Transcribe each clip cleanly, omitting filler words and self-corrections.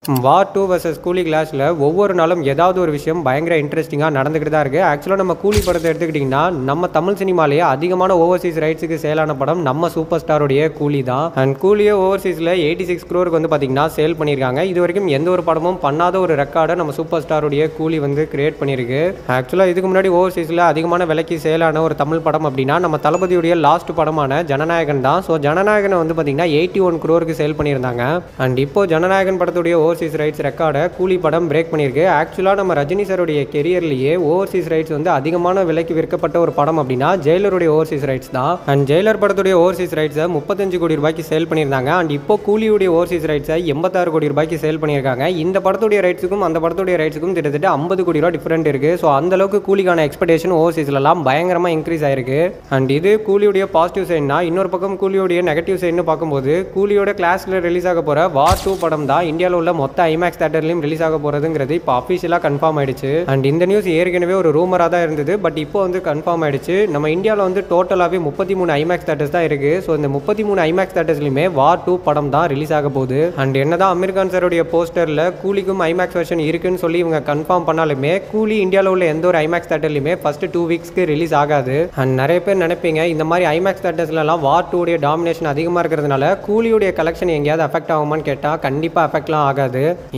வார் 2 vs கூலி கிளாஸில் ஒவ்வொரு நாளும் ஏதாவது ஒரு விஷயம் பயங்கர இன்ட்ரெஸ்டிங்காக நடந்துக்கிட்டு தான் இருக்குது. ஆக்சுவலாக நம்ம கூலி படத்தை எடுத்துக்கிட்டிங்கன்னா நம்ம தமிழ் சினிமாலேயே அதிகமான ஓவர்சீஸ் ரைட்ஸுக்கு சேலான படம் நம்ம சூப்பர் ஸ்டாருடைய கூலி தான். அண்ட் கூலியே ஓவர்சீஸில் 86 crore வந்து பார்த்திங்கன்னா சேல் பண்ணியிருக்காங்க. இது வரைக்கும் எந்த ஒரு படமும் பண்ணாத ஒரு ரெக்கார்டை நம்ம சூப்பர் ஸ்டாருடைய கூலி வந்து கிரியேட் பண்ணியிருக்கு. ஆக்சுவலாக இதுக்கு முன்னாடி ஓவர்சீஸில் அதிகமான விலைக்கு சேலான ஒரு தமிழ் படம் அப்படின்னா நம்ம தளபதியுடைய லாஸ்ட் படமான ஜனநாயகன் தான். ஸோ ஜனநாயகனை வந்து பார்த்திங்கன்னா 81 crore சேல் பண்ணியிருந்தாங்க. அண்ட் இப்போ ஜனநாயகன் படத்துடைய ஓவர்சீஸ் ரைட்ஸ் ரெக்கார்டை கூலி படம் பிரேக் பண்ணியிருக்கு. ஆக்சுவலாக நம்ம ரஜினி சாருடைய கெரியர்லேயே ஓவர்சீஸ் ரைட்ஸ் வந்து அதிகமான விலைக்கு விற்கப்பட்ட ஒரு படம் அப்படின்னா ஜெயிலருடைய ஓவர்சீஸ் ரைட்ஸ் தான். அண்ட் ஜெயிலர் படத்துடைய ஓவர்சீஸ் ரைட்ஸை 35 கோடி ரூபாய்க்கு சேல் பண்ணியிருந்தாங்க. அண்ட் இப்போ கூலியுடைய ஓவர்சீஸ் ரைட்ஸை 86 கோடி ரூபாய்க்கு சேல் பண்ணியிருக்காங்க. இந்த படத்துடைய ரைட்ஸுக்கும் அந்த படத்துடைய ரைட்ஸுக்கும் கிட்டத்தட்ட 50 கோடி ரூபா டிஃபரெண்ட் இருக்கு. ஸோ அந்த அளவுக்கு கூலிக்கான எக்ஸ்பெக்டேஷன் ஓவர்சீஸ்லாம் பயங்கரமாக இன்க்ரீஸ் ஆயிருக்கு. அண்ட் இது கூலியுடைய பாசிட்டிவ் சைட்னா, இன்னொரு பக்கம் கூலியுடைய நெகட்டிவ் சைட்னு பார்க்கும்போது கூலியோட கிளாஸில் ரிலீஸ் ஆக போகிற வார் 2 படம் தான் இந்தியாவில் உள்ள மொத்த ஐமேக்ஸ் தியேட்டர்லையும் ரிலீஸ் ஆக போகிறதுங்கிறது இப்போ அஃபிஷியலாக கன்ஃபார்ம் ஆயிடுச்சு. அண்ட் இந்த நியூஸ் ஏற்கனவே ஒரு ரூமராக தான் இருந்தது. பட் இப்போ வந்து கன்ஃபார்ம் ஆயிடுச்சு. நம்ம இந்தியாவில் வந்து டோட்டலாகவே 33 ஐமேக்ஸ் தியேட்டர்ஸ் தான் இருக்குது. ஸோ இந்த 33 ஐமேக்ஸ் தியேட்டர்ஸ்லையுமே வார் 2 படம் தான் ரிலீஸ் ஆக போகுது. அண்ட் என்னதான் அமீர் கான் சாருடைய போஸ்டரில் கூலிக்கும் ஐமேக்ஸ் வெர்ஷன் இருக்குன்னு சொல்லி இவங்க கன்ஃபார்ம் பண்ணாலுமே கூலி இந்தியாவில் உள்ள எந்த ஒரு ஐமேக்ஸ் தியேட்டர்லையுமே ஃபர்ஸ்ட் 2 வீக்ஸ்க்கு ரிலீஸ் ஆகாது. அண்ட் நிறைய பேர் நினைப்பீங்க இந்த மாதிரி ஐமேக்ஸ் தியேட்டர்ஸ்லாம் வார் 2 உடைய டாமினேஷன் அதிகமாக இருக்கிறதுனால கூலியுடைய கலெக்ஷன் எங்கேயாவது அஃபெக்ட் ஆகுமான்னு கேட்டால் கண்டிப்பாக அஃபெக்ட்லாம் ஆகாது.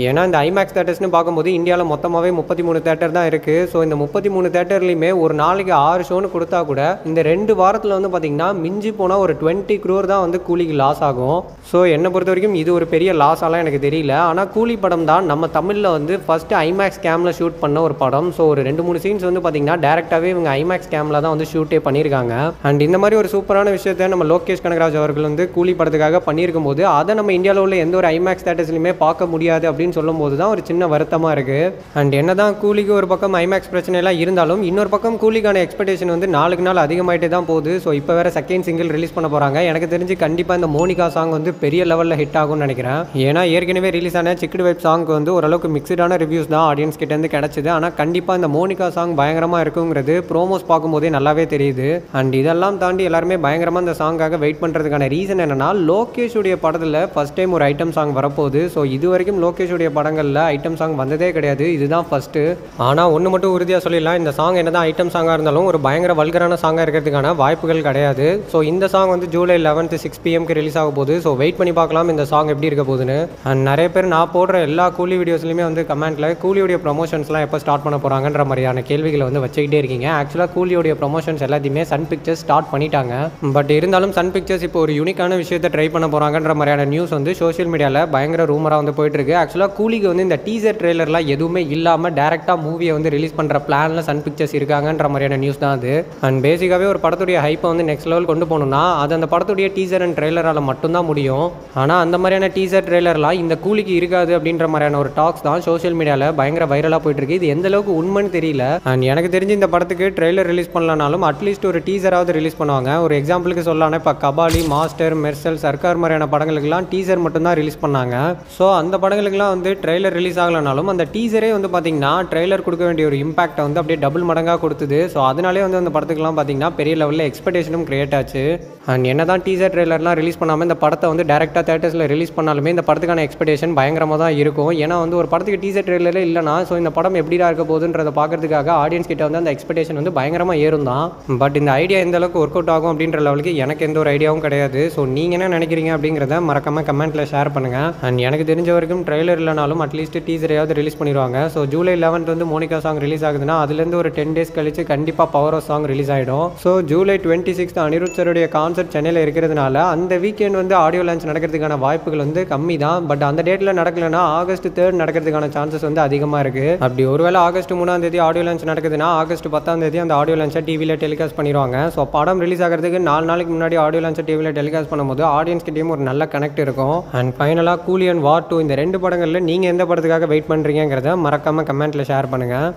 ஏன்னா இந்த ஐமேக்ஸ் தியேட்டர்ஸ்னு பார்க்கும்போது இந்தியாவில் மொத்தமாகவே 33 தியேட்டர் தான் இருக்குது. ஸோ இந்த 33 தியேட்டர்லையுமே ஒரு நாளைக்கு 6 ஷோன்னு கொடுத்தா கூட இந்த 2 வாரத்தில் வந்து பார்த்திங்கன்னா மிஞ்சி போனால் ஒரு 20 crore தான் வந்து கூலிக்கு லாஸ் ஆகும். ஸோ என்னை பொறுத்த வரைக்கும் இது ஒரு பெரிய லாஸாலாம் எனக்கு தெரியல. ஆனால் கூலி படம் தான் நம்ம தமிழில் வந்து ஃபஸ்ட்டு ஐமேக்ஸ் கேமில் ஷூட் பண்ண ஒரு படம். ஸோ ஒரு 2-3 சீன்ஸ் வந்து பார்த்திங்கன்னா டேரெக்டாகவே இவங்க ஐமேக்ஸ் கேமில் தான் வந்து ஷூட்டே பண்ணியிருக்காங்க. அண்ட் இந்த மாதிரி ஒரு சூப்பரான விஷயத்தை நம்ம லோகேஷ் கனகராஜ் அவர்கள் வந்து கூலி படத்துக்காக பண்ணியிருக்கும் போது அதை நம்ம இந்தியாவில் உள்ள எந்த ஒரு ஐமேக்ஸ் தியேட்டர்ஸ்லையுமே பார்க்க முடியாது அப்படின்னு சொல்லும் போது தான் ஒரு சின்ன வருத்தமாக இருக்குது. அண்ட் என்னதான் கூலிக்கு ஒரு பக்கம் ஐமேக்ஸ் பிரச்சனைலாம் இருந்தாலும் இன்னொரு பக்கம் கூலிக்கான எக்ஸ்பெக்டேஷன் வந்து நாளுக்கு நாள் அதிகமாகிட்டே தான் போகுது. ஸோ இப்போ வேறு செகண்ட் சிங்கிள் ரிலீஸ் பண்ண போகிறாங்க. எனக்கு தெரிஞ்சு கண்டிப்பாக இந்த மோனிகா சாங் வந்து பெரிய லெவலில் ஹிட் ஆகும்னு நினைக்கிறேன். ஏன்னா ஏற்கனவே ரிலீஸ் ஆன சிக்கடு வைப் சாங்க்கு வந்து ஓரளவுக்கு மிக்சடான ரிவ்யூஸ் தான் ஆடியன்ஸ் கிட்டேருந்து கிடச்சிது. ஆனால் கண்டிப்பாக இந்த மோனிகா சாங் பயங்கரமாக இருக்குங்கிறது ப்ரோமோஸ் பார்க்கும்போதே நல்லாவே தெரியுது. அண்ட் இதெல்லாம் தாண்டி எல்லாருமே பயங்கரமாக இந்த சாங்காக வெயிட் பண்ணுறதுக்கான ரீசன் என்னன்னா, லோகேஷுடைய படத்தில் ஃபர்ஸ்ட் டைம் ஒரு ஐட்டம் சாங் வரப்போகுது. ஸோ இது வரைக்கும் லோகேஷுடைய படங்களில் ஐட்டம் சாங் வந்ததே கிடையாது. இதுதான் ஃபஸ்ட்டு. ஆனால் ஒன்று மட்டும் உறுதியாக சொல்லிடலாம், இந்த சாங் என்ன தான் ஐட்டம் சாங்காக இருந்தாலும் ஒரு பயங்கர வல்கரான சாங்காக இருக்கிறதுக்கான வாய்ப்புகள் கிடையாது. ஸோ இந்த சாங் வந்து ஜூலை 11th 6 PM ரிலீஸ் ஆக போகுது. ஸோ வெயிட் பண்ணி பார்க்கலாம் இந்த சாங் எப்படி இருக்க போகுதுன்னு. அண்ட் நிறைய பேர் நான் போடுற எல்லா கூலி வீடியோஸ்லையுமே வந்து கமெண்ட்டில் கூலியோடைய ப்ரொமோஷன்ஸ்லாம் எப்போ ஸ்டார்ட் பண்ண போகிறாங்கன்ற மாதிரியான கேள்விகளை வந்து வச்சுக்கிட்டே இருக்கீங்க. ஆக்சுவலாக கூலியோடைய ப்ரொமோஷன்ஸ் எல்லாத்தையுமே சன் பிக்சர்ஸ் ஸ்டார்ட் பண்ணிட்டாங்க. பட் இருந்தாலும் சன் பிக்சர்ஸ் இப்போ ஒரு யூனிக்கான விஷயத்தை ட்ரை பண்ண போகிறாங்கன்ற மாதிரியான நியூஸ் வந்து சோஷியல் மீடியாவில் பயங்கர ரூமராக வந்து போயிட்டு இருக்கு. ஆக்சுவலாக கூலிக்கு வந்து இந்த டீசர் ட்ரெய்லர்லாம் எதுவுமே இல்லாமல் டேரெக்டாக மூவியை வந்து ரிலீஸ் பண்ணுற பிளானில் சன் பிக்சர்ஸ் இருக்காங்கன்ற மாதிரியான நியூஸ் தான் அது. அண்ட் பேசிக்காகவே ஒரு படத்துடைய ஹைப்பை வந்து நெக்ஸ்ட் லெவல் கொண்டு போகணும்னா அது அந்த படத்துடைய டீசர் அண்ட் ட்ரெய்லரால் மட்டும்தான் முடியும். ஆனால் அந்த மாதிரியான டீசர் ட்ரெய்லர்லாம் இந்த கூலிக்கு இருக்காது அப்படின்ற மாதிரியான ஒரு டாக்ஸ் தான் சோஷியல் மீடியாவில் பயங்கர வைரலாக போயிட்டு இருக்கு. இது எந்த அளவுக்கு உண்மைன்னு தெரியல. அண்ட் எனக்கு தெரிஞ்சு இந்த படத்துக்கு ட்ரெய்லர் ரிலீஸ் பண்ணலனாலும் அட்லீஸ்ட் ஒரு டீசராவது ரிலீஸ் பண்ணுவாங்க. ஒரு எக்ஸாம்பிளுக்கு சொல்லலாம்னா இப்போ கபாலி, மாஸ்டர், மெர்சல், சர்க்கார் மாதிரியான படங்களுக்குலாம் டீசர் மட்டும்தான் ரிலீஸ் பண்ணாங்க. ஸோ அந்த படங்களுக்குலாம் வந்து ட்ரெய்லர் ரிலீஸ் ஆகலனாலும் அந்த டீசரே வந்து பார்த்தீங்கன்னா ட்ரெய்லர் கொடுக்க வேண்டிய ஒரு இம்பாக்டை வந்து அப்படியே டபுள் மடங்காக கொடுத்துது. ஸோ அதனாலே வந்து அந்த படத்துக்குலாம் பார்த்தீங்கன்னா பெரிய லெவலில் எக்ஸ்பெக்டேஷனும் கிரியேட் ஆச்சு. அண்ட் என்ன தான் டீசர் ட்ரெய்லர்லாம் ரிலீஸ் பண்ணாமல் இந்த படத்தை வந்து டேரெக்டாக தேட்டர்ஸில் ரிலீஸ் பண்ணாலுமே இந்த படத்துக்கான எக்ஸ்பெக்டேஷன் பயங்கரமாக தான் இருக்கும். ஏன்னா வந்து ஒரு படத்துக்கு டீசர் ட்ரெய்லரே இல்லைனா ஸோ இந்த படம் எப்படிடா இருக்க போகுதுன்றதை பார்க்கறதுக்காக ஆடியன்ஸ் கிட்ட வந்து அந்த எக்ஸ்பெக்டேஷன் வந்து பயங்கரமாக ஏறும் தான். பட் இந்த ஐடியா எந்த அளவுக்கு ஒர்க் அவுட் ஆகும் அப்படின்ற லெவலுக்கு எனக்கு எந்த ஒரு ஐடியாவும் கிடையாது. ஸோ நீங்கள் என்ன நினைக்கிறீங்க அப்படிங்கிறத மறக்காமல் கமெண்ட்டில் ஷேர் பண்ணுங்கள். அண்ட் எனக்கு தெரிஞ்ச வரைக்கும் ட்ரெய்லர் இல்லைனாலும் அட்லீஸ்ட் டீசரையாவது ரிலீஸ் பண்ணிடுவாங்க. ஸோ ஜூலை 11th வந்து மோனிகா சாங் ரிலீஸ் ஆகுதுன்னா அதுலேருந்து ஒரு 10 days கழிச்சு கண்டிப்பாக பவர் ஆஃப் சாங் ரிலீஸ் ஆகிடும். ஸோ ஜூலை 26th அனிருத் சாருடைய கான்சர்ட் சென்னையில் இருக்கிறதுனால அந்த வீக்கெண்ட் வந்து ஆடியோ லான்ச் நடக்கிறதுக்கான வாய்ப்புகள் வந்து கம்மி தான். பட் அந்த டேட்டில் நடக்கலைன்னா August 3rd நடக்கிறதுக்கான சான்சஸ் வந்து அதிகமாக இருக்குது. அப்படி ஒருவேளை August 3 ஆடியோ லான்ச் நடக்குதுன்னா August 10 அந்த ஆடியோ லான்ச்சை டிவியில் டெலிகாஸ்ட் பண்ணிடுவாங்க. ஸோ படம் ரிலீஸ் ஆகிறதுக்கு 4 நாளைக்கு முன்னாடி ஆடியோ லான்ச்சை டிவியில் டெலிகாஸ்ட் பண்ணும்போது ஆடியன்ஸ் கிட்டேயும் ஒரு நல்ல கனெக்ட் இருக்கும். அண்ட் ஃபைனலாக கூலி அண்ட் வார் 2 இந்த 2 படங்களில் நீங்கள் எந்த படத்துக்காக வெயிட் பண்ணுறீங்கிறத மறக்காமல் கமெண்ட்டில் ஷேர் பண்ணுங்கள்.